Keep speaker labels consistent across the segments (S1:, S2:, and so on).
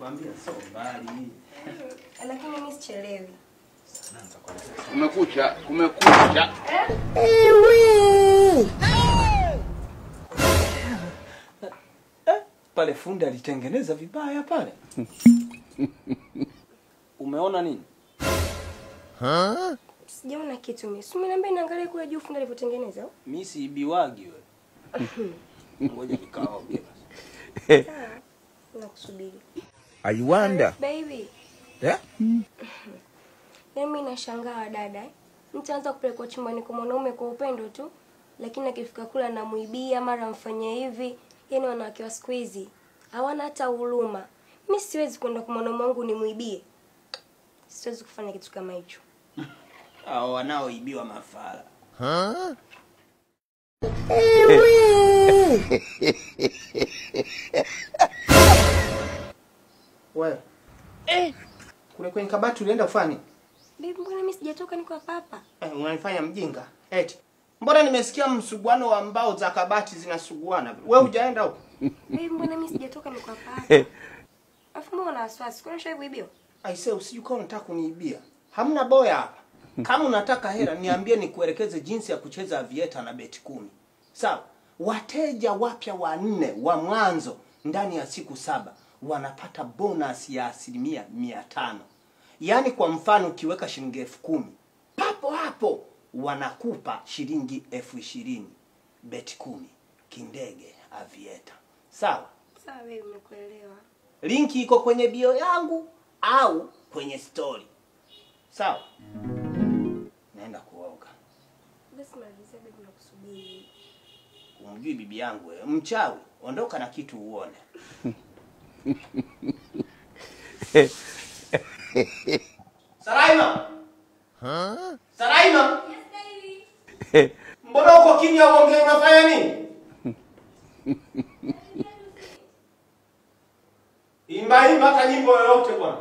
S1: Nikwambia sio mbali.
S2: Lakini mimi sichelewi.
S3: Kumekucha.
S1: Pale fundi alitengeneza vibaya pale. Umeona nini?
S2: Sijaona kitu mimi. Sumi niambia niangalie kule juu fundi alivyotengeneza.
S1: Mimi si ibiwagi wewe. Ngoja nikaoge
S2: basi. Nakusubiri.
S4: I wonder.
S2: Baby.
S4: Yeah?
S2: Mimi nashangaa dada. Mtaanza kupelekwa chumbani kwa mwanaume kwa upendo tu, lakini akifika kula anamuibia mara mfanye hivi. Yaani wanawake wa siku hizi hawana hata huruma. Mimi siwezi kwenda kwa mwanaume wangu nimuibie. Siwezi kufanya kitu kama hicho.
S1: Hao wanaoibiwa mafala.
S5: Wewe. Kule kwenye kabati ulienda kufanya?
S2: Bibi, mbona mimi sijatoka niko hapa?
S5: Unanifanya mjinga. Eti. Mbona nimesikia msuguano wa mbao za kabati zinasuguana? Wewe hujaenda huko?
S2: Bibi, mbona mimi sijatoka niko hapa? Afu mbona una wasiwasi? Kwani shaibiwa?
S5: Aisee, usijue unataka kuniibia. Hamna boya hapa. Kama unataka hela niambie nikuelekeze jinsi ya kucheza avieta na beti 10. Sawa? Wateja wapya 4 wa mwanzo ndani ya siku 7 wanapata bonus ya 500. Yaani kwa mfano ukiweka shilingi 10,000, papo hapo wanakupa shilingi 20,000 beti 10 kindege avieta. Sawa?
S2: Sawa, wewe umekuelewa.
S5: Linki iko kwenye bio yangu au kwenye story. Sawa? Naenda kuoga.
S2: Basi malizia bibi, nakusubiri.
S5: Umjui bibi yangu wewe, mchawi. Ondoka na kitu uone. Saraima! Saraima!
S2: Yes, baby.
S5: Mbona uko kimya uongee unafanya nini? Imba hata nyimbo yoyote bwana.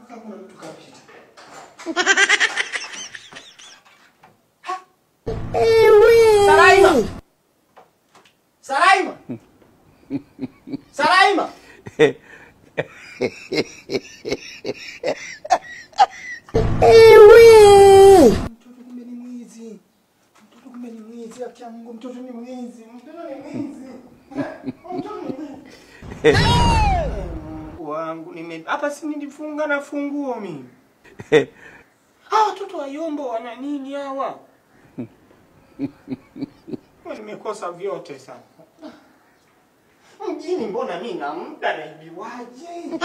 S5: Kuna mtu kapita. Saraima! Saraima! Saraima! Mtoto kumbe ni mwizi. Mtoto kumbe ni mwizi. Akia Mungu, mtoto ni mwizi. Mtoto ni mwizi. Mtoto ni mwizi. Wangu hapa si nilifunga na funguo mimi. Hawa watoto wa Yombo wana nini hawa? Nimekosa vyote sana. Mjini mbona mimi na muda naibiwaje?